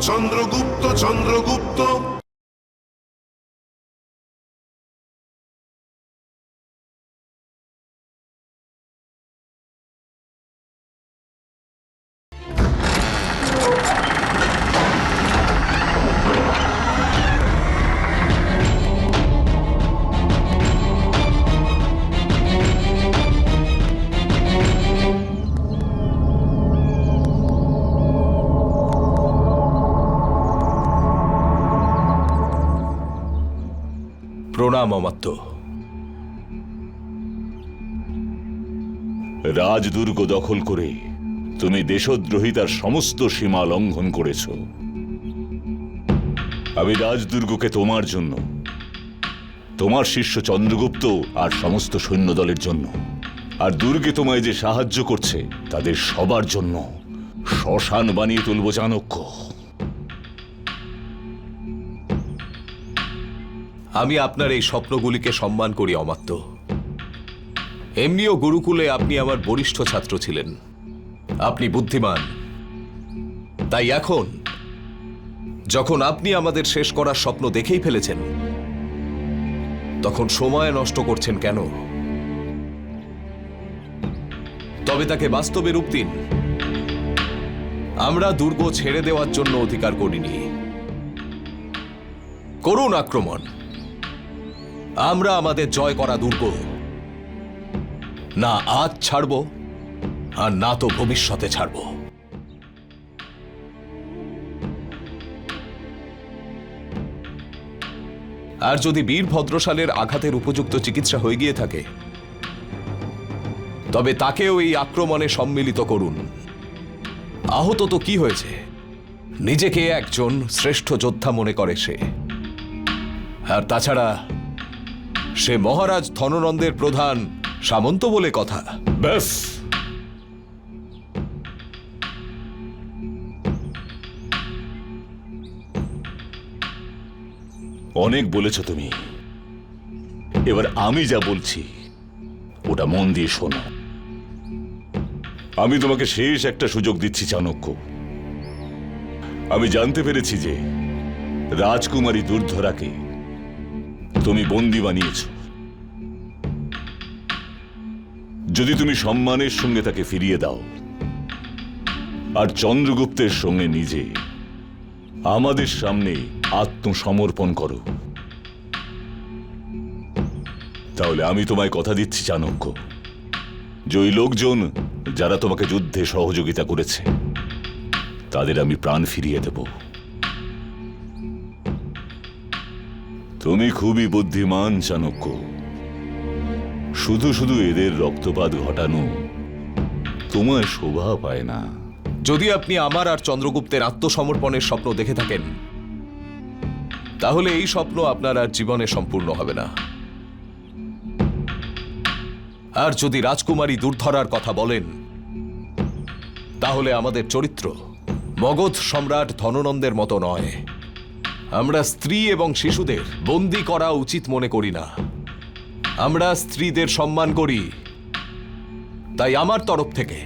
চন্দ্রগুপ্ত চন্দ্রগুপ্ত প্রণাম অমাত্য। রাজদুর্গ দখল করে তুমি দেশদ্রোহিতার সমস্ত সীমা লঙ্ঘন করেছ। আমি রাজদুর্গকে তোমার জন্য, তোমার শিষ্য চন্দ্রগুপ্ত আর সমস্ত সৈন্যদলের জন্য, আর দুর্গে তোমায় যে সাহায্য করছে তাদের সবার জন্য শ্মশান বানিয়ে তুলব চাণক্য। আমি আপনার এই স্বপ্নগুলিকে সম্মান করি অমাত্য। এমনিও গুরুকুলে আপনি আমার বরিষ্ঠ ছাত্র ছিলেন, আপনি বুদ্ধিমান। তাই এখন যখন আপনি আমাদের শেষ করার স্বপ্ন দেখেই ফেলেছেন, তখন সময় নষ্ট করছেন কেন? তবে তাকে বাস্তবে রূপ দিন। আমরা দুর্গ ছেড়ে দেওয়ার জন্য অধিকার করিনি। করুন আক্রমণ। আমরা আমাদের জয় করা দুর্গ না আজ ছাড়ব, আর না তো ভবিষ্যতে ছাড়ব। আর যদি বীর ভদ্রশালের আঘাতের উপযুক্ত চিকিৎসা হয়ে গিয়ে থাকে, তবে তাকেও এই আক্রমণে সম্মিলিত করুন। আহত তো কি হয়েছে? নিজেকে একজন শ্রেষ্ঠ যোদ্ধা মনে করে সে। আর তাছাড়া সে মহারাজ ধননন্দের প্রধান সামন্ত বলে কথা। ব্যাস, অনেক বলেছ তুমি। এবার আমি যা বলছি ওটা মন দিয়ে শোনো। আমি তোমাকে শেষ একটা সুযোগ দিচ্ছি চাণক্য। আমি জানতে পেরেছি যে রাজকুমারী দুর্ধরাকে তুমি বন্দী বানিয়েছ। যদি তুমি সম্মানের সঙ্গে তাকে ফিরিয়ে দাও আর চন্দ্রগুপ্তের সঙ্গে নিজে আমাদের সামনে আত্মসমর্পণ করো, তাহলে আমি তোমায় কথা দিচ্ছি চাণক্য, যে ওই লোকজন যারা তোমাকে যুদ্ধে সহযোগিতা করেছে তাদের আমি প্রাণ ফিরিয়ে দেব। তুমি খুবই বুদ্ধিমান চাণক্য। শুধু শুধু এদের রক্তপাত ঘটানো তোমার শোভা পায় না। যদি আপনি আমার আর চন্দ্রগুপ্তের আত্মসমর্পণের স্বপ্ন দেখে থাকেন, তাহলে এই স্বপ্ন আপনার আর জীবনে সম্পূর্ণ হবে না। আর যদি রাজকুমারী দুর্ধরার কথা বলেন, তাহলে আমাদের চরিত্র মগধ সম্রাট ধননন্দের মতো নয়। আমরা স্ত্রী এবং শিশুদের বন্দী করা উচিত মনে করি না। আমরা স্ত্রীদের সম্মান করি। তাই আমার তরফ থেকে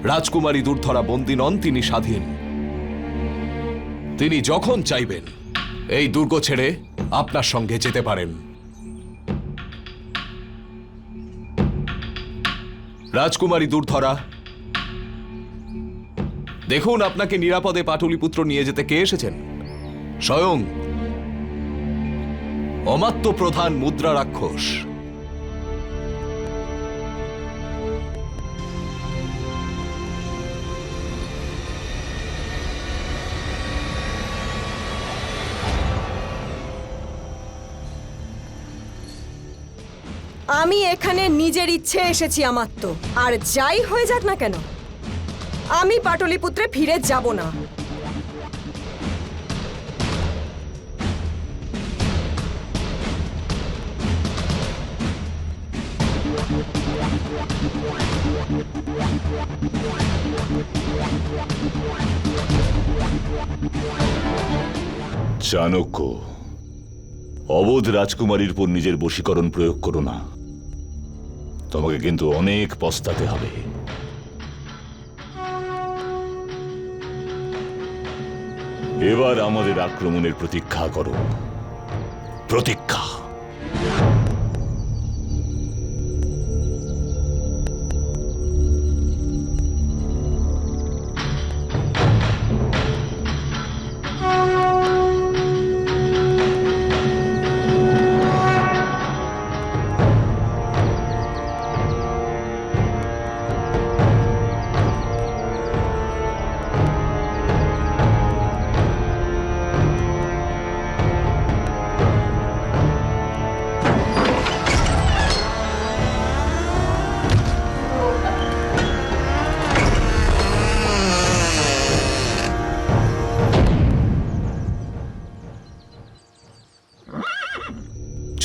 রাজকুমারী দুর্ধরা বন্দী নন, তিনি স্বাধীন। তিনি যখন চাইবেন এই দুর্গ ছেড়ে আপনার সঙ্গে যেতে পারেন। রাজকুমারী দুর্ধরা, দেখুন আপনাকে নিরাপদে পাটলিপুত্র নিয়ে যেতে কে এসেছেন। স্বয়ং অমাত্য প্রধান মুদ্রা রাক্ষস। আমি এখানে নিজের ইচ্ছে এসেছি আমাত্য, আর যাই হয়ে যাক না কেন আমি পাটলিপুত্রে ফিরে যাব না। চাণক্য, অবধ রাজকুমারীর উপর নিজের বশীকরণ প্রয়োগ করো না, তোমাকে কিন্তু অনেক পস্তাতে হবে। এবার আমাদের আক্রমণের প্রতীক্ষা করো। প্রতীক্ষা।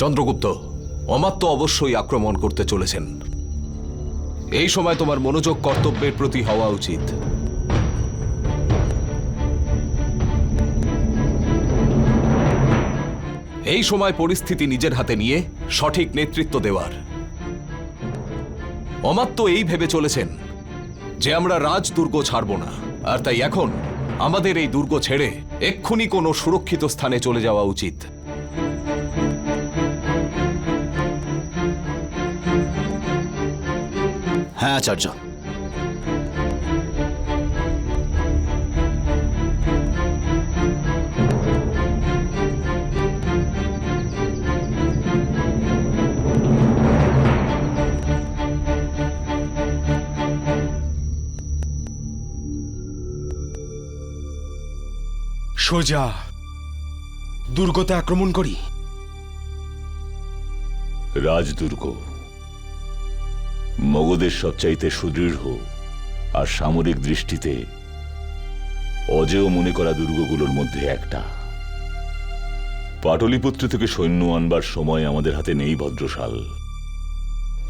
চন্দ্রগুপ্ত, অমাত্য অবশ্যই আক্রমণ করতে চলেছেন। এই সময় তোমার মনোযোগ কর্তব্যের প্রতি হওয়া উচিত। এই সময় পরিস্থিতি নিজের হাতে নিয়ে সঠিক নেতৃত্ব দেওয়ার। অমাত্য এই ভেবে চলেছেন যে আমরা রাজদুর্গ ছাড়ব না, আর তাই এখন আমাদের এই দুর্গ ছেড়ে এক্ষুনি কোনো সুরক্ষিত স্থানে চলে যাওয়া উচিত। হ্যাঁ আচার্য। সোজা দুর্গতে আক্রমণ করি। রাজদুর্গ মগধের সবচাইতে সুদৃঢ় আর সামরিক দৃষ্টিতে অজেয় মনে করা দুর্গগুলোর মধ্যে একটা। পাটলিপুত্র থেকে সৈন্য আনবার সময় আমাদের হাতে নেই ভদ্রশাল,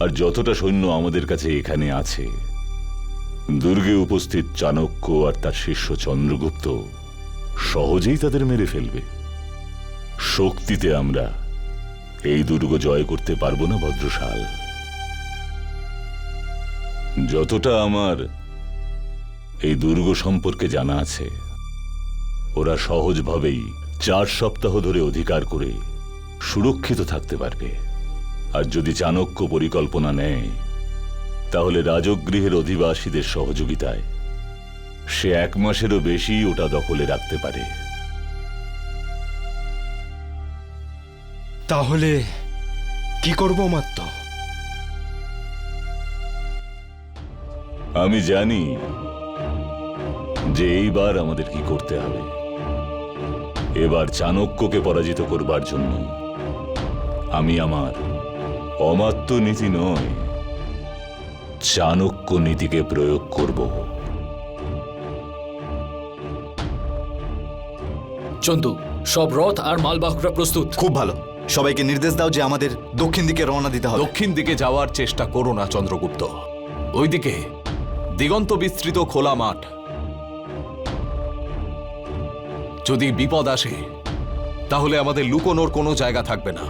আর যতটা সৈন্য আমাদের কাছে এখানে আছে, দুর্গে উপস্থিত চাণক্য আর তার শিষ্য চন্দ্রগুপ্ত সহজেই তাদের মেরে ফেলবে। শক্তিতে আমরা এই দুর্গ জয় করতে পারবো না ভদ্রশাল। যতটা আমার এই দুর্গ সম্পর্কে জানা আছে, ওরা সহজভাবেই 4 সপ্তাহ ধরে অধিকার করে সুরক্ষিত থাকতে পারবে। আর যদি চাণক্য পরিকল্পনা নেয়, তাহলে রাজগৃহের অধিবাসীদের সহযোগিতায় সে 1 মাসেরও বেশি ওটা দখলে রাখতে পারে। তাহলে কি করব মাত্র? আমি জানি যে এইবার আমাদের কি করতে হবে। এবার চাণক্যকে পরাজিত করবার জন্য আমি আমার অমাত্য নীতি নয়, চাণক্য নীতিকে প্রয়োগ করব। চন্দু, সব রথ আর মালবাহকরা প্রস্তুত। খুব ভালো। সবাইকে নির্দেশ দাও যে আমাদের দক্ষিণ দিকে রওনা দিতে হবে। দক্ষিণ দিকে যাওয়ার চেষ্টা করো না চন্দ্রগুপ্ত। ওইদিকে দিগন্ত বিস্তৃত খোলা মাঠ। যদি বিপদ আসে তাহলে আমাদের লুকোনোর কোনো জায়গা থাকবে না।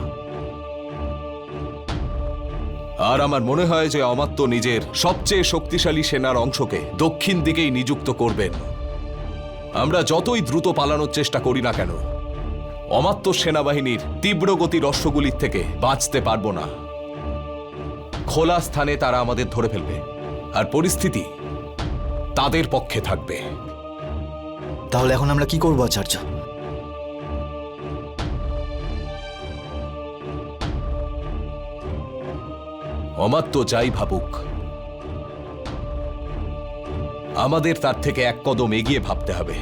আর আমার মনে হয় যে অমাত্য নিজের সবচেয়ে শক্তিশালী সেনার অংশকে দক্ষিণ দিকেই নিযুক্ত করবেন। আমরা যতই দ্রুত পালানোর চেষ্টা করি না কেন, অমাত্য সেনাবাহিনীর তীব্র গতির অশ্বগুলির থেকে বাঁচতে পারবো না। খোলা স্থানে তারা আমাদের ধরে ফেলবে, আর পরিস্থিতি তাদের পক্ষে থাকবে। তাহলে এখন আমরা কি করব আচার্য? অমাত্য যাই ভাবুক, আমাদের তার থেকে 1 কদম এগিয়ে ভাবতে হবে।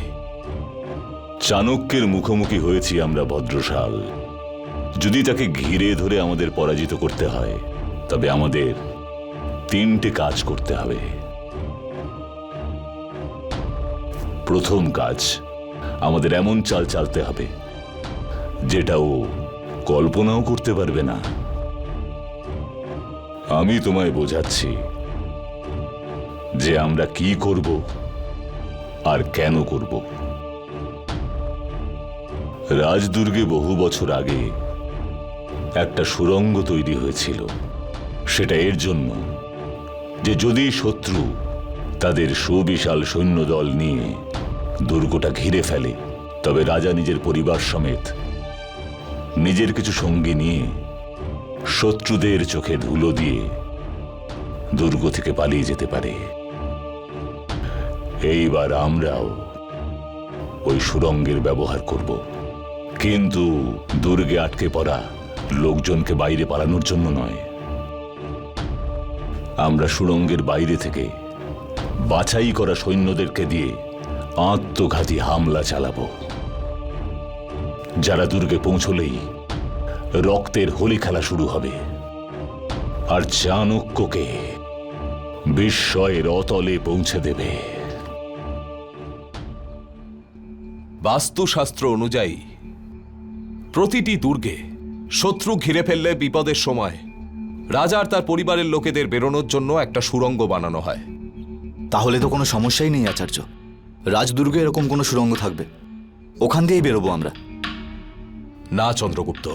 চাণক্যের মুখোমুখি হয়েছি আমরা ভদ্রশাল। যদি তাকে ঘিরে ধরে আমাদের পরাজিত করতে হয়, তবে আমাদের 3টে কাজ করতে হবে। প্রথম কাজ, আমাদের এমন চাল চালতে হবে যেটা ও কল্পনাও করতে পারবে না। আমি তোমায় বোঝাচ্ছি যে আমরা কি করব আর কেন করব। রাজদুর্গে বহু বছর আগে একটা সুড়ঙ্গ তৈরি হয়েছিল। সেটা এর জন্য যে যদি শত্রু তাদের সুবিশাল সৈন্যদল নিয়ে দুর্গটা ঘিরে ফেলে, তবে রাজা নিজের পরিবার সমেত নিজের কিছু সঙ্গী নিয়ে শত্রুদের চোখে ধুলো দিয়ে দুর্গ থেকে পালিয়ে যেতে পারে। এইবার আমরাও ওই সুড়ঙ্গের ব্যবহার করব, কিন্তু দুর্গে আটকে পড়া লোকজনকে বাইরে পালানোর জন্য নয়। আমরা সুড়ঙ্গের বাইরে থেকে বাছাই করা সৈন্যদেরকে দিয়ে আত্মঘাতী হামলা চালাবো, যারা দুর্গে পৌঁছলেই রক্তের হোলি খেলা শুরু হবে, আর চাণক্যকে বিস্ময়ের অতলে পৌঁছে দেবে। বাস্তুশাস্ত্র অনুযায়ী প্রতিটি দুর্গে শত্রু ঘিরে ফেললে বিপদের সময় রাজার তার পরিবারের লোকেদের বেরোনোর জন্য একটা সুড়ঙ্গ বানানো হয়। তাহলে তো কোনো সমস্যাই নেই আচার্য। রাজদুর্গে এরকম কোনো সুড়ঙ্গ থাকবে, ওখান দিয়েই বেরোবো আমরা। না চন্দ্রগুপ্ত,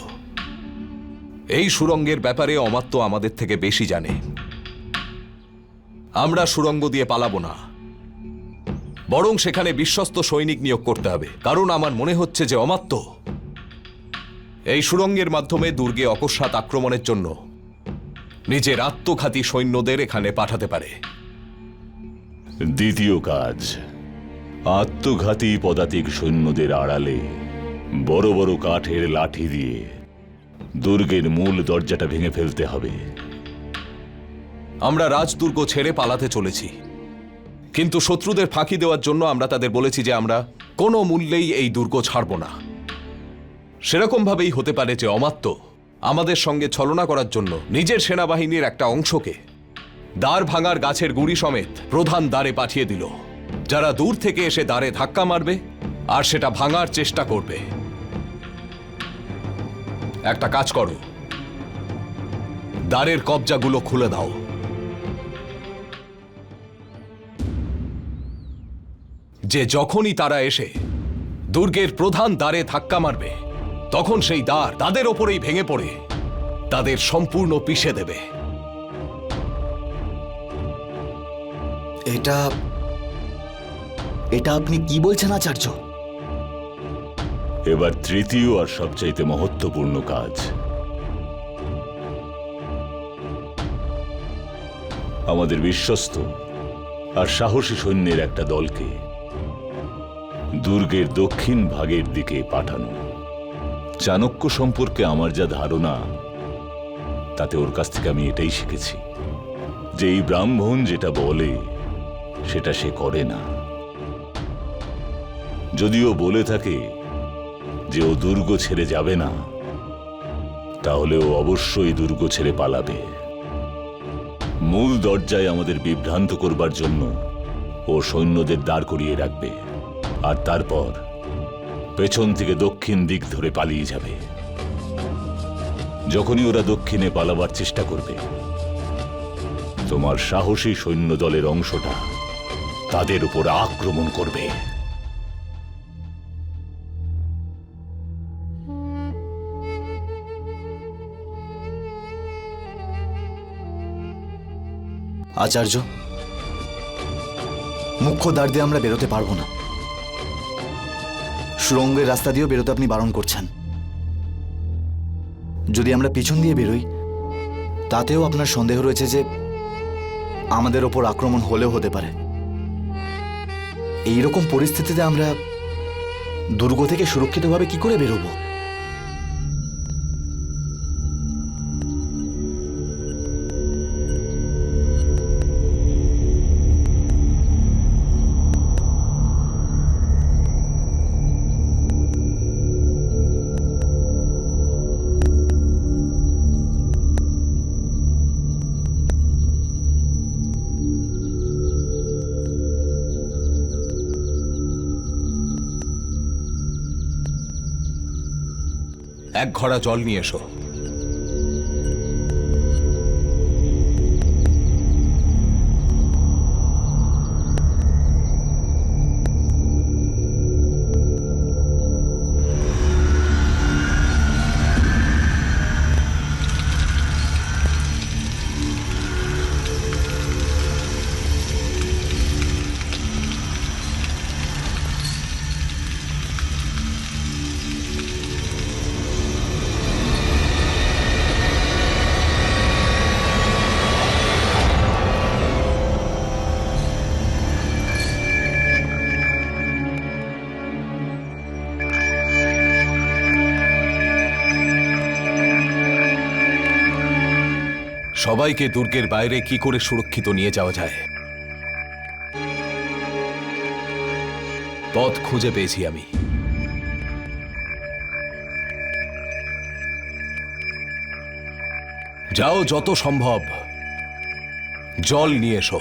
এই সুড়ঙ্গের ব্যাপারে অমাত্য আমাদের থেকে বেশি জানে। আমরা সুড়ঙ্গ দিয়ে পালাবো না, বরং সেখানে বিশ্বস্ত সৈনিক নিয়োগ করতে হবে। কারণ আমার মনে হচ্ছে যে অমাত্য এই সুড়ঙ্গের মাধ্যমে দুর্গে অকস্মাৎ আক্রমণের জন্য নিজের আত্মঘাতী সৈন্যদের এখানে পাঠাতে পারে। দ্বিতীয় কাজ, আত্মঘাতী পদাতিক সৈন্যদের আড়ালে বড় বড় কাঠের লাঠি দিয়ে দুর্গের মূল দরজাটা ভেঙে ফেলতে হবে। আমরা রাজদুর্গ ছেড়ে পালাতে চলেছি, কিন্তু শত্রুদের ফাঁকি দেওয়ার জন্য আমরা তাদের বলেছি যে আমরা কোনো মূল্যেই এই দুর্গ ছাড়ব না। সেরকম ভাবেই হতে পারে যে অমাত্য আমাদের সঙ্গে ছলনা করার জন্য নিজের সেনাবাহিনীর একটা অংশকে দ্বার ভাঙার গাছের গুঁড়ি সমেত প্রধান দ্বারে পাঠিয়ে দিল, যারা দূর থেকে এসে দ্বারে ধাক্কা মারবে আর সেটা ভাঙার চেষ্টা করবে। একটা কাজ করো, দ্বারের কবজাগুলো খুলে দাও। যে যখনই তারা এসে দুর্গের প্রধান দ্বারে ধাক্কা মারবে, তখন সেই দ্বার তাদের ওপরেই ভেঙে পড়ে তাদের সম্পূর্ণ পিষে দেবে। এটা এটা আপনি কি বলছেন আচার্য? এবার তৃতীয় আর সবচাইতে মহত্বপূর্ণ কাজ, আমাদের বিশ্বস্ত আর সাহসী সৈন্যের একটা দলকে দুর্গের দক্ষিণ ভাগের দিকে পাঠানো। চাণক্য সম্পর্কে আমার যা ধারণা, তাতে ওর কাছ থেকে আমি এটাই শিখেছি যে এই ব্রাহ্মণ যেটা বলে সেটা সে করে না। যদিও বলে থাকে যে ও দুর্গ ছেড়ে যাবে না, তাহলে ও অবশ্যই দুর্গ ছেড়ে পালাবে। মূল দরজায় আমাদের বিভ্রান্ত করবার জন্য ও সৈন্যদের দাঁড় করিয়ে রাখবে, আর তারপর পেছন থেকে দক্ষিণ দিক ধরে পালিয়ে যাবে। যখনই ওরা দক্ষিণে পালাবার চেষ্টা করবে, তোমার সাহসী সৈন্য দলের অংশটা তাদের উপর আক্রমণ করবে। আচার্য, মুখ্য দ্বার দিয়ে আমরা বেরোতে পারবো না। সুড়ঙ্গের রাস্তা দিয়েও বেরোতে আপনি বারণ করছেন। যদি আমরা পিছন দিয়ে বেরোই, তাতেও আপনার সন্দেহ রয়েছে যে আমাদের ওপর আক্রমণ হলেও হতে পারে। এইরকম পরিস্থিতিতে আমরা দুর্গ থেকে সুরক্ষিতভাবে কি করে বেরোবো? এক ঘড়া জল নিয়ে এসো। সবাইকে দুর্গের বাইরে কি করে সুরক্ষিত নিয়ে যাওয়া যায় পথ খুঁজে পেয়েছি আমি। যাও, যত সম্ভব জল নিয়ে এসো।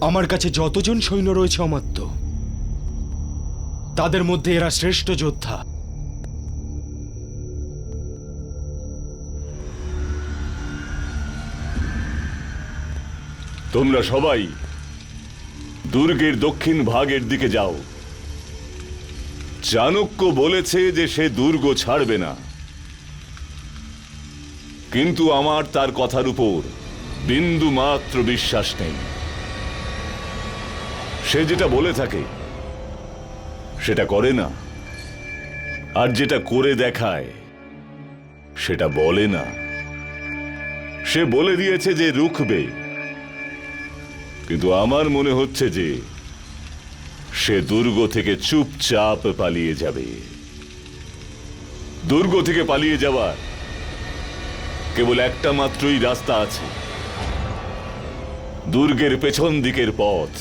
আমার কাছে যতজন সৈন্য রয়েছে অমাত্য, তাদের মধ্যে এরা শ্রেষ্ঠ যোদ্ধা। তোমরা সবাই দুর্গের দক্ষিণ ভাগের দিকে যাও। চাণক্য বলেছে যে সে দুর্গ ছাড়বে না, কিন্তু আমার তার কথার উপর বিন্দু মাত্র বিশ্বাস নেই। সে যেটা বলে থাকে সেটা করে না, আর যেটা করে দেখায় সেটা বলে না। সে বলে দিয়েছে যে রুখবে, কিন্তু আমার মনে হচ্ছে যে সে দুর্গ থেকে চুপচাপ পালিয়ে যাবে। দুর্গ থেকে পালিয়ে যাওয়ার কেবল একটা মাত্রই রাস্তা আছে, দুর্গের পেছন দিকের পথ।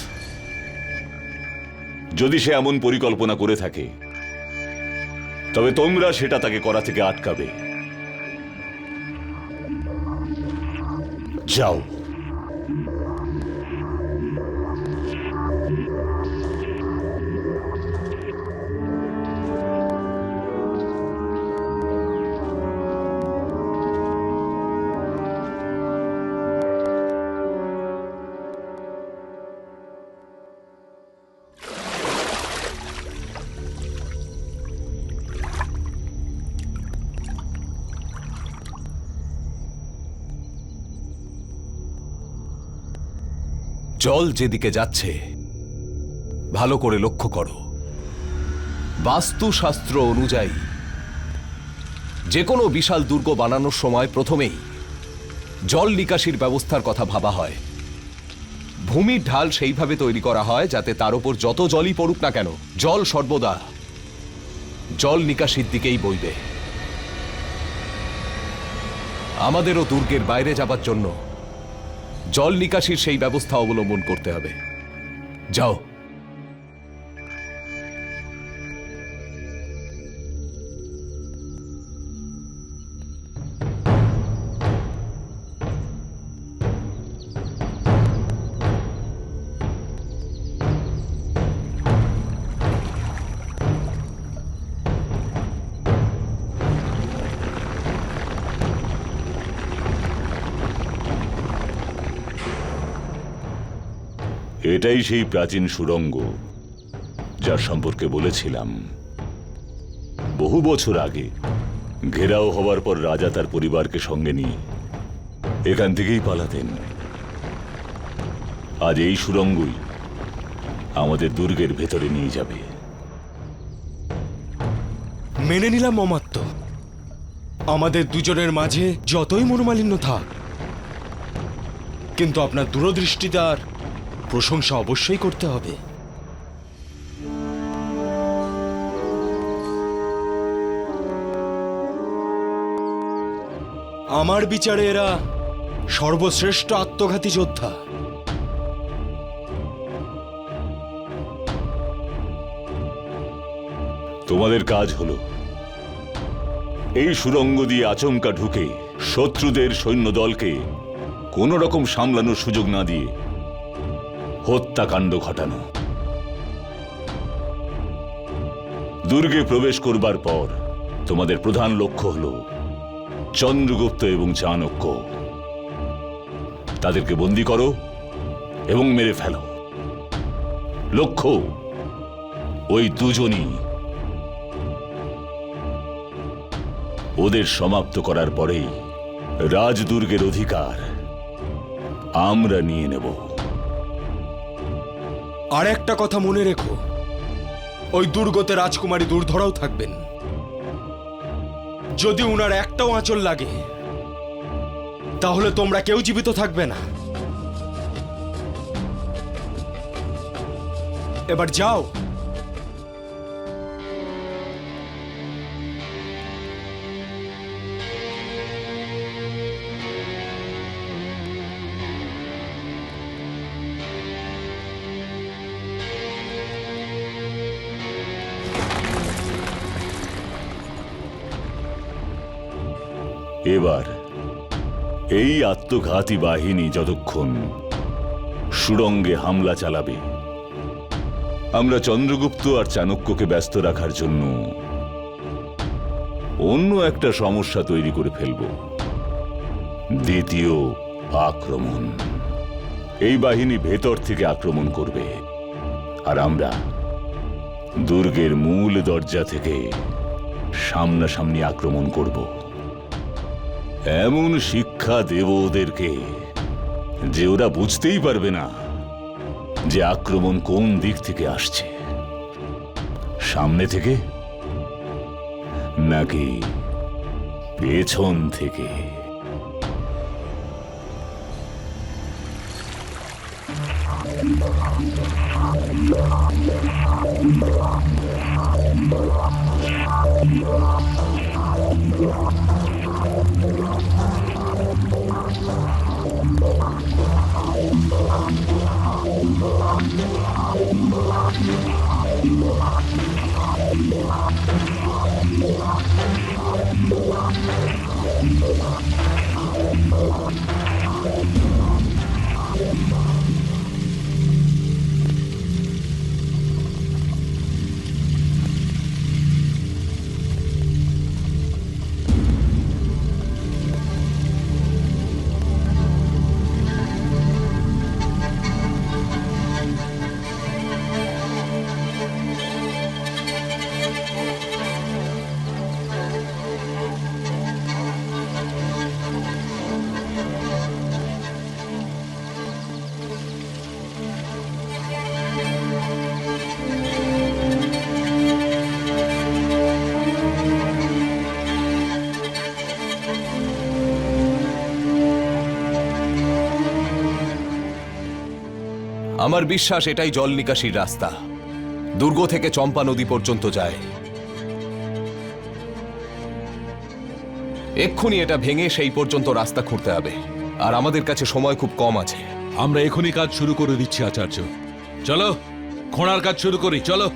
যদি সে এমন পরিকল্পনা করে থাকে, তবে তোমরা সেটা তাকে করা থেকে আটকাবে। যাও। জল যেদিকে যাচ্ছে ভালো করে লক্ষ্য করো। বাস্তুশাস্ত্র অনুযায়ী যে কোনো বিশাল দুর্গ বানানোর সময় প্রথমেই জল নিকাশির ব্যবস্থার কথা ভাবা হয়। ভূমির ঢাল সেইভাবে তৈরি করা হয় যাতে তার উপর যত জলই পড়ুক না কেন, জল সর্বদা জল নিকাশির দিকেই বইবে। আমাদেরও দুর্গের বাইরে যাবার জন্য জল নিকাশির সেই ব্যবস্থা অবলম্বন করতে হবে। যাও। এটাই সেই প্রাচীন সুড়ঙ্গ যার সম্পর্কে বলেছিলাম। বহু বছর আগে ঘেরাও হওয়ার পর রাজা তার পরিবারকে সঙ্গে নিয়ে এখান থেকেই পালাতেন। আজ এই সুড়ঙ্গই আমাদের দুর্গের ভেতরে নিয়ে যাবে। মেনে নিলাম অমাত্য, আমাদের দুজনের মাঝে যতই মনোমালিন্য থাক, কিন্তু আপনার দূরদৃষ্টিতার প্রশংসা অবশ্যই করতে হবে। আমার বিচারে এরা সর্বশ্রেষ্ঠ আত্মঘাতী যোদ্ধা। তোমাদের কাজ হলো এই সুড়ঙ্গ দিয়ে আচমকা ঢুকে শত্রুদের সৈন্যদলকে কোনো রকম সামলানোর সুযোগ না দিয়ে হত্যাকাণ্ড ঘটানো। দুর্গে প্রবেশ করবার পর তোমাদের প্রধান লক্ষ্য হল চন্দ্রগুপ্ত এবং চাণক্য। তাদেরকে বন্দী করো এবং মেরে ফেলো। লক্ষ্য ওই দুজনই। ওদের সমাপ্ত করার পরেই রাজদুর্গের অধিকার আমরা নিয়ে নেব। আর একটা কথা মনে রেখো, ওই দুর্গতে রাজকুমারী দুর্ধরাও থাকবেন। যদি উনার একটাও আঁচল লাগে তাহলে তোমরা কেউ জীবিত থাকবে না। এবার যাও। এবার এই আত্মঘাতী বাহিনী যতক্ষণ সুড়ঙ্গে হামলা চালাবে, আমরা চন্দ্রগুপ্ত আর চাণক্যকে ব্যস্ত রাখার জন্য অন্য একটা সমস্যা তৈরি করে ফেলব। দ্বিতীয় আক্রমণ। এই বাহিনী ভেতর থেকে আক্রমণ করবে, আর আমরা দুর্গের মূল দরজা থেকে সামনাসামনি আক্রমণ করব। এমন শিক্ষা দেব ওদেরকে যে ওরা বুঝতেই পারবে না যে আক্রমণ কোন দিক থেকে আসছে, সামনে থেকে নাকি পেছন থেকে। আমার বিশ্বাস এটাই জল নিকাশির রাস্তা, দুর্গ থেকে চম্পা নদী পর্যন্ত যায়। এক্ষুনি এটা ভেঙে সেই পর্যন্ত রাস্তা খুঁড়তে হবে, আর আমাদের কাছে সময় খুব কম আছে। আমরা এখনই কাজ শুরু করে দিচ্ছি আচার্য। চলো খোঁড়ার কাজ শুরু করি, চলো।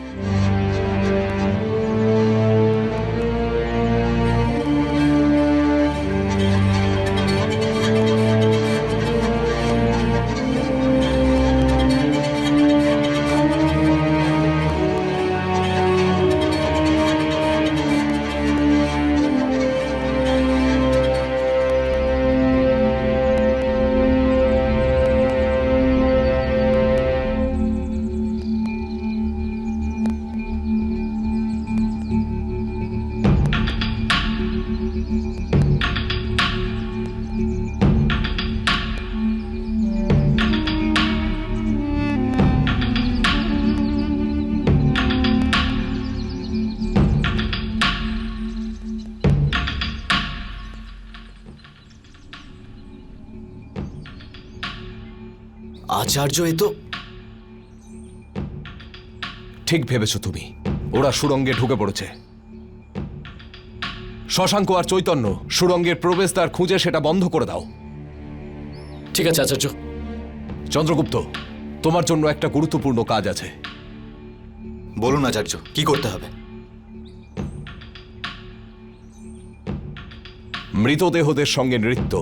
আচার্য, এ তো ঠিক ভেবেছো তুমি, ওরা সুড়ঙ্গে ঢুকে পড়েছে। শশাঙ্ক আর চৈতন্য সুড়ঙ্গের প্রবেশদ্বার খুঁজে সেটা বন্ধ করে দাও। ঠিক আছে আচার্য। চন্দ্রগুপ্ত, তোমার জন্য একটা গুরুত্বপূর্ণ কাজ আছে। বলুন আচার্য, কি করতে হবে? মৃতদেহদের সঙ্গে নৃত্য।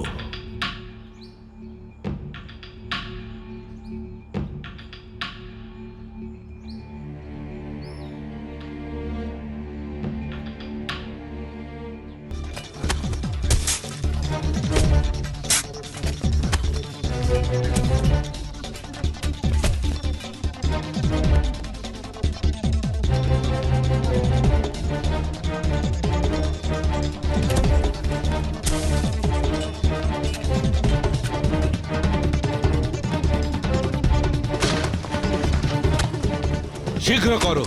শীঘ্র করো।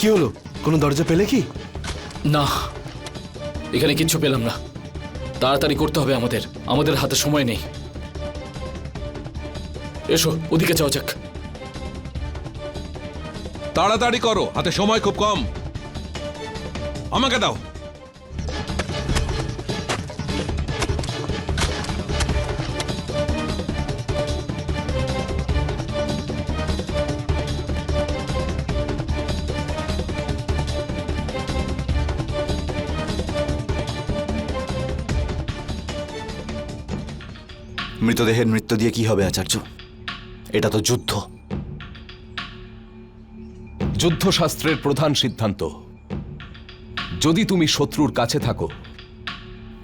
কি হলো? কোনো দরজা পেলে কি? না, এখানে কিচ্ছু পেলাম না। তাড়াতাড়ি করতে হবে আমাদের, আমাদের হাতে সময় নেই। এসো, ওদিকে যাওয়া যাক। তাড়াতাড়ি করো, হাতে সময় খুব কম। আমাকে দাও। মৃতদেহের মৃত্যু দিয়ে কি হবে আচার্য? এটা তো যুদ্ধ। যুদ্ধশাস্ত্রের প্রধান সিদ্ধান্ত, যদি তুমি শত্রুর কাছে থাকো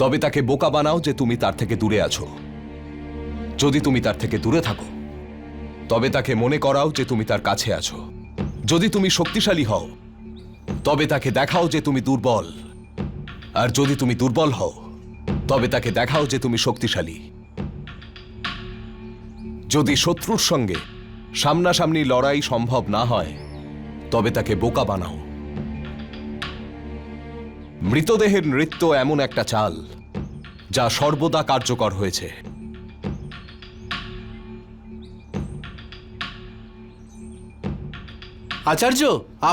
তবে তাকে বোকা বানাও যে তুমি তার থেকে দূরে আছো। যদি তুমি তার থেকে দূরে থাকো তবে তাকে মনে করাও যে তুমি তার কাছে আছো। যদি তুমি শক্তিশালী হও তবে তাকে দেখাও যে তুমি দুর্বল, আর যদি তুমি দুর্বল হও তবে তাকে দেখাও যে তুমি শক্তিশালী। যদি শত্রুর সঙ্গে সামনাসামনি লড়াই সম্ভব না হয় তবে তাকে বোকা বানাও। মৃতদেহের নৃত্য এমন একটা চাল যা সর্বদা কার্যকর হয়েছে। আচার্য,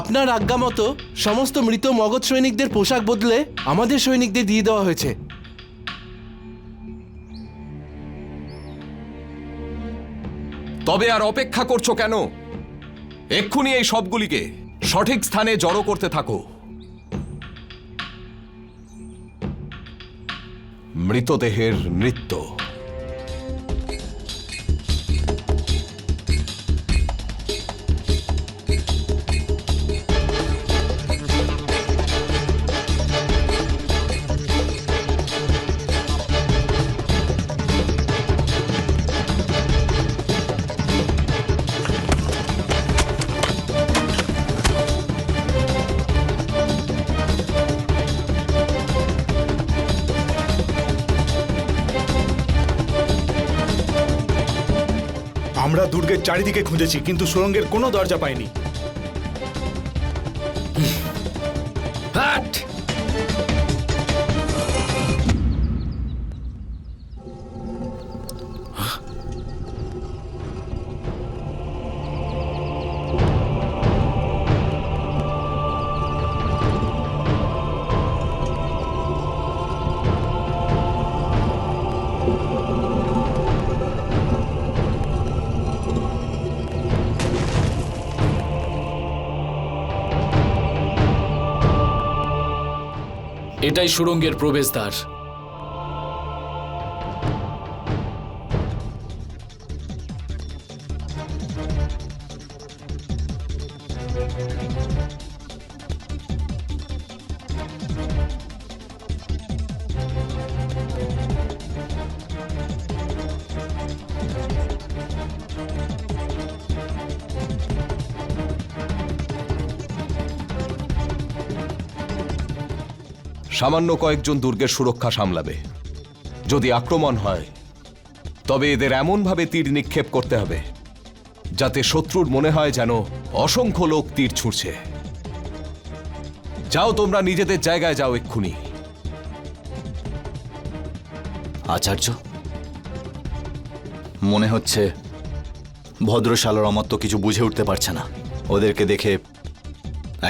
আপনার আজ্ঞা মতো সমস্ত মৃত মগধ সৈনিকদের পোশাক বদলে আমাদের সৈনিকদের দিয়ে দেওয়া হয়েছে। তবে আর অপেক্ষা করছো কেন? এক্ষুনি এই সবগুলিকে সঠিক স্থানে জড়ো করতে থাকো। মৃতদেহের নৃত্য। আমরা দুর্গের চারিদিকে খুঁজেছি, কিন্তু সুড়ঙ্গের কোনো দরজা পাইনি। হাট! এটাই সুড়ঙ্গের প্রবেশদ্বার। সামান্য কয়েকজন দুর্গের সুরক্ষা সামলাবে। যদি আক্রমণ হয় তবে এদের এমনভাবে তীর নিক্ষেপ করতে হবে যাতে শত্রুর মনে হয় যেন অসংখ্য লোক তীর ছুঁড়ছে। যাও, তোমরা নিজেদের জায়গায় যাও এক্ষুনি। আচার্য, মনে হচ্ছে ভদ্রশালার অমত্ত কিছু বুঝে উঠতে পারছে না। ওদেরকে দেখে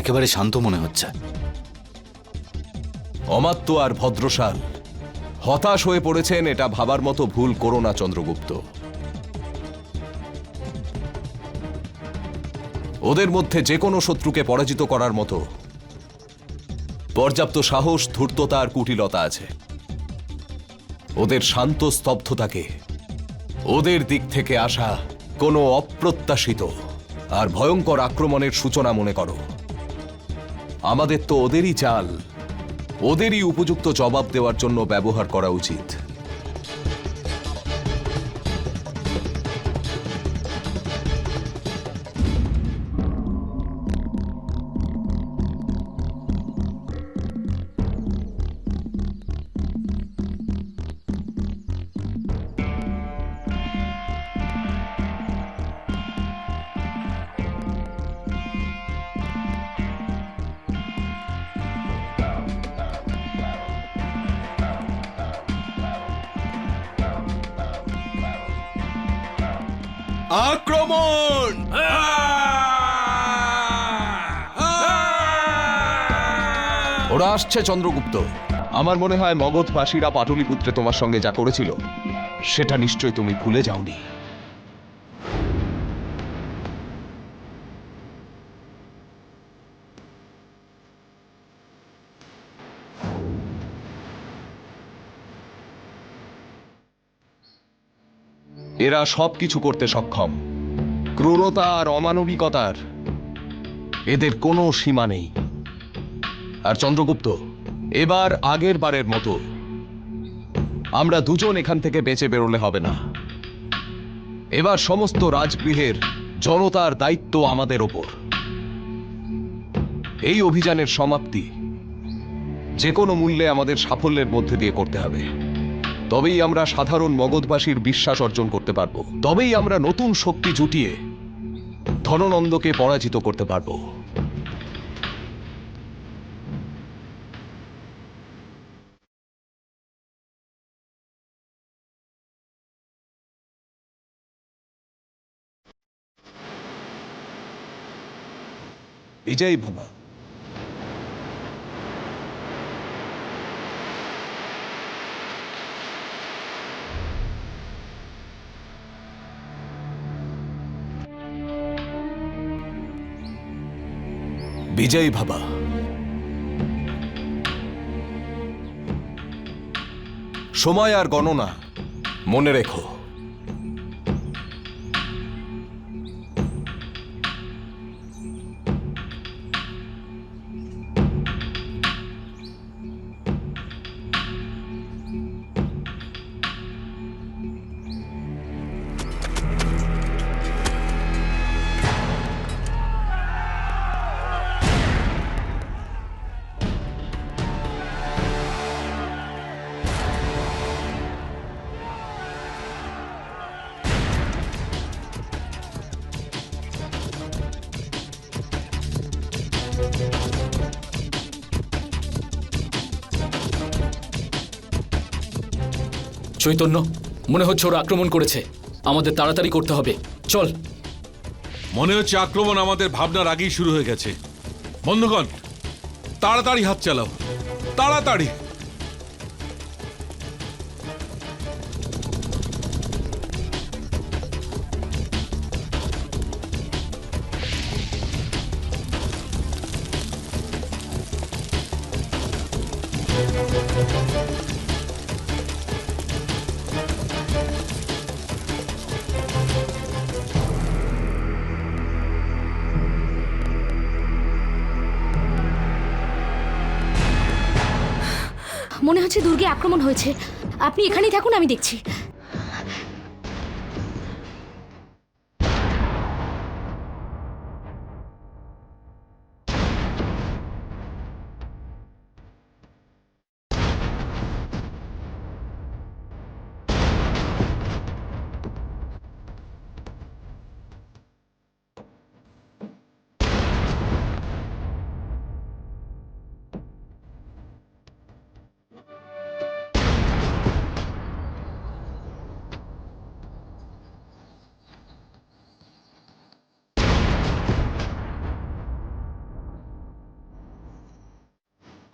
একেবারে শান্ত মনে হচ্ছে। অমাত্য আর ভদ্রশাল হতাশ হয়ে পড়েছেন, এটা ভাবার মতো ভুল করো না চন্দ্রগুপ্ত। ওদের মধ্যে যে কোনো শত্রুকে পরাজিত করার মতো পর্যাপ্ত সাহস, ধূর্ততা আর কুটিলতা আছে। ওদের শান্ত স্তব্ধতাকে ওদের দিক থেকে আসা কোনো অপ্রত্যাশিত আর ভয়ঙ্কর আক্রমণের সূচনা মনে করো। আমাদের তো ওদেরই চাল, ওদেরই উপযুক্ত জবাব দেওয়ার জন্য ব্যবহার করা উচিত। আক্রমণ! ওরা আসছে চন্দ্রগুপ্ত। আমার মনে হয় মগধবাসীরা পাটলিপুত্রে তোমার সঙ্গে যা করেছিল সেটা নিশ্চয়ই তুমি ভুলে যাওনি। এরা সবকিছু করতে সক্ষম। ক্রূরতা আর অমানবিকতার এদের কোনো সীমা নেই। আর চন্দ্রগুপ্ত, এবার আগের বারের মতো আমরা দুজন এখান থেকে বেঁচে বেরোলে হবে না। এবার সমস্ত রাজগৃহের জনতার দায়িত্ব আমাদের ওপর। এই অভিযানের সমাপ্তি যে কোনো মূল্যে আমাদের সাফল্যের মধ্যে দিয়ে করতে হবে। তবেই আমরা সাধারণ মগধবাসীর বিশ্বাস অর্জন করতে পারব। তবেই আমরা নতুন শক্তি জুটিয়ে ধননন্দকে পরাজিত করতে পারব। বিজয়ী ভব। বিজয়ী ভাবা। সময় আর গণনা মনে রেখো। চৈতন্য, মনে হচ্ছে ওরা আক্রমণ করেছে। আমাদের তাড়াতাড়ি করতে হবে, চল। মনে হচ্ছে আক্রমণ আমাদের ভাবনার আগেই শুরু হয়ে গেছে। বন্ধুগণ, তাড়াতাড়ি হাত চালাও, তাড়াতাড়ি। মনে হচ্ছে দুর্গে আক্রমণ হয়েছে। আপনি এখানেই থাকুন, আমি দেখছি।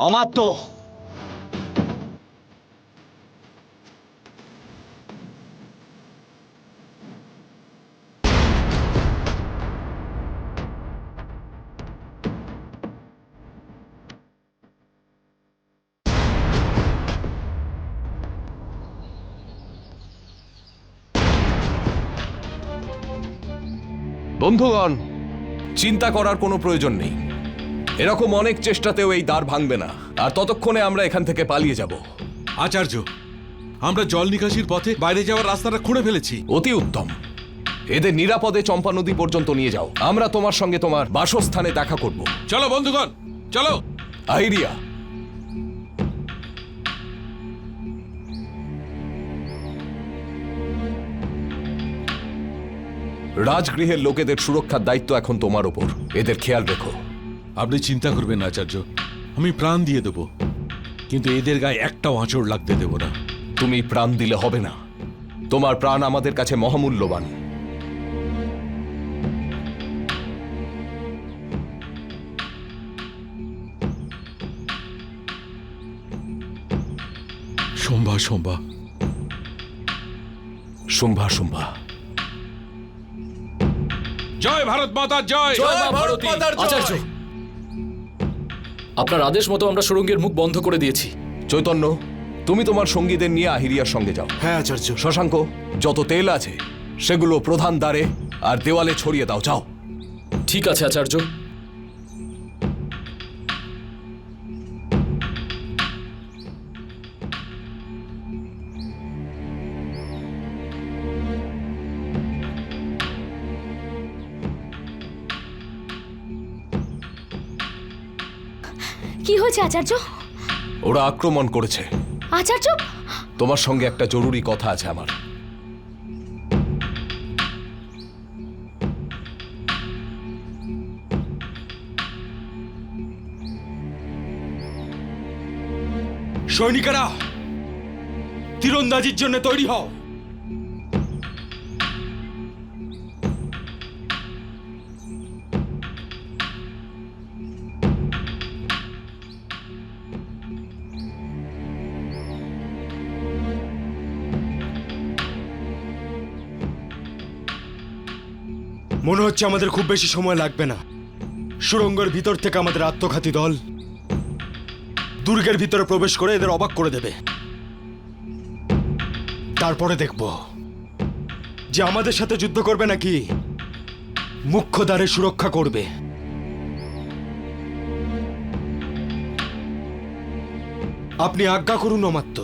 অমাত্য, বন্ধুগণ, চিন্তা করার কোনো প্রয়োজন নেই। এরকম অনেক চেষ্টাতেও এই দ্বার ভাঙবে না। আর ততক্ষণে আমরা এখান থেকে পালিয়ে যাব। আচার্য, আমরা জল নিকাশির পথে বাইরে যাওয়ার রাস্তাটা খুঁড়ে ফেলেছি। অতি উত্তম। এদের নিরাপদে চম্পা নদী পর্যন্ত নিয়ে যাও। আমরা তোমার সঙ্গে তোমার বাসস্থানে দেখা করব। চলো বন্ধুগণ, চলো। আইরিয়া, রাজগৃহের লোকেদের সুরক্ষার দায়িত্ব এখন তোমার ওপর। এদের খেয়াল রেখো। আপনি চিন্তা করবেন না আচার্য, আমি প্রাণ দিয়ে দেব, কিন্তু এদের গায়ে একটাও আঁচড় লাগতে দেব না। তুমি প্রাণ দিলে হবে না। তোমার প্রাণ আমাদের কাছে মহামূল্যবান। শোভা শোভা শুম্ভা শুম্ভা। জয় ভারত মাতা জয়। জয় মা ভারতী। আচার্য, আপনার আদেশ মতো আমরা সুড়ঙ্গের মুখ বন্ধ করে দিয়েছি। চৈতন্য, তুমি তোমার সঙ্গীদের নিয়ে আহিরিয়ার সঙ্গে যাও। হ্যাঁ আচার্য। শশাঙ্ক, যত তেল আছে সেগুলো প্রধান দ্বারে আর দেওয়ালে ছড়িয়ে দাও, যাও। ঠিক আছে আচার্য। কি হয়েছে আচার্য? ওরা আক্রমণ করেছে। আচার্য, তোমার সঙ্গে একটা জরুরি কথা আছে আমার। সৈনিকেরা, তীরন্দাজির জন্য তৈরি হও। মনে হচ্ছে আমাদের খুব বেশি সময় লাগবে না। সুড়ঙ্গের ভিতর থেকে আমাদের আত্মঘাতী দল দুর্গের ভিতরে প্রবেশ করে এদের অবাক করে দেবে। তারপরে দেখব যে আমাদের সাথে যুদ্ধ করবে নাকি মুখ্য দ্বারে সুরক্ষা করবে। আপনি আজ্ঞা করুন অমাত্য।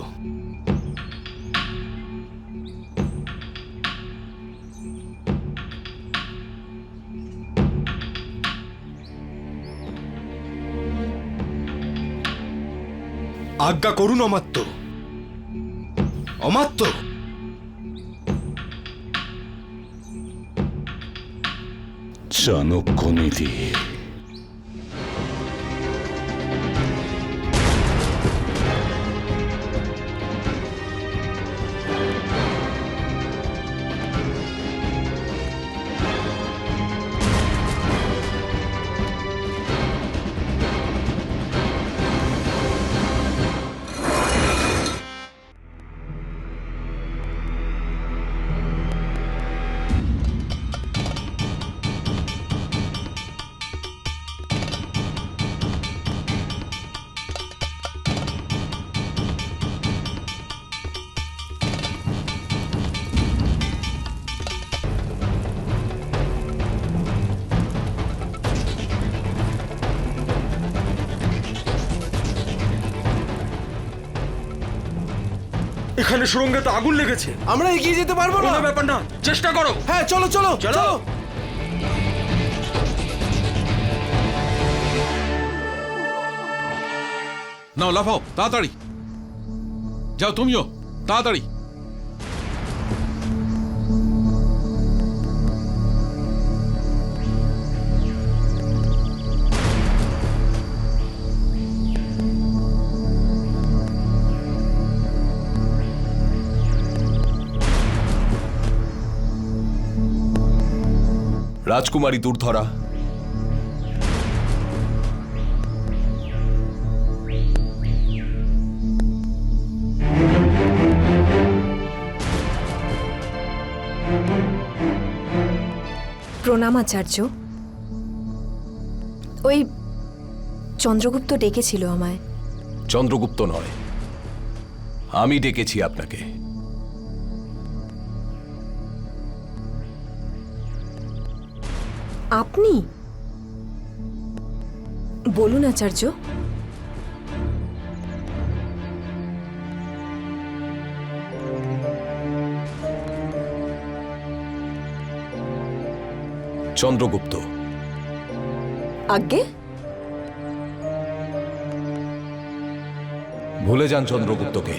আজ্ঞা করুন অমাত্য। অমাত্য, চাণক্য নীতি। এখানে সুড়ঙ্গে তো আগুন লেগেছে। আমরা এগিয়ে যেতে পারবো না। কোনো ব্যাপার না, চেষ্টা করো। হ্যাঁ, চলো চলো চলো। নাও লাফাও, তাড়াতাড়ি যাও, তুমিও তাড়াতাড়ি। রাজকুমারী দুর্ধরা, প্রণাম আচার্য। ওই চন্দ্রগুপ্ত ডেকেছিল আমায়। চন্দ্রগুপ্ত নয়, আমি ডেকেছি আপনাকে। আপনি বলুন আচার্য। চন্দ্রগুপ্ত। আজ্ঞে? ভুলে যান চন্দ্রগুপ্তকে।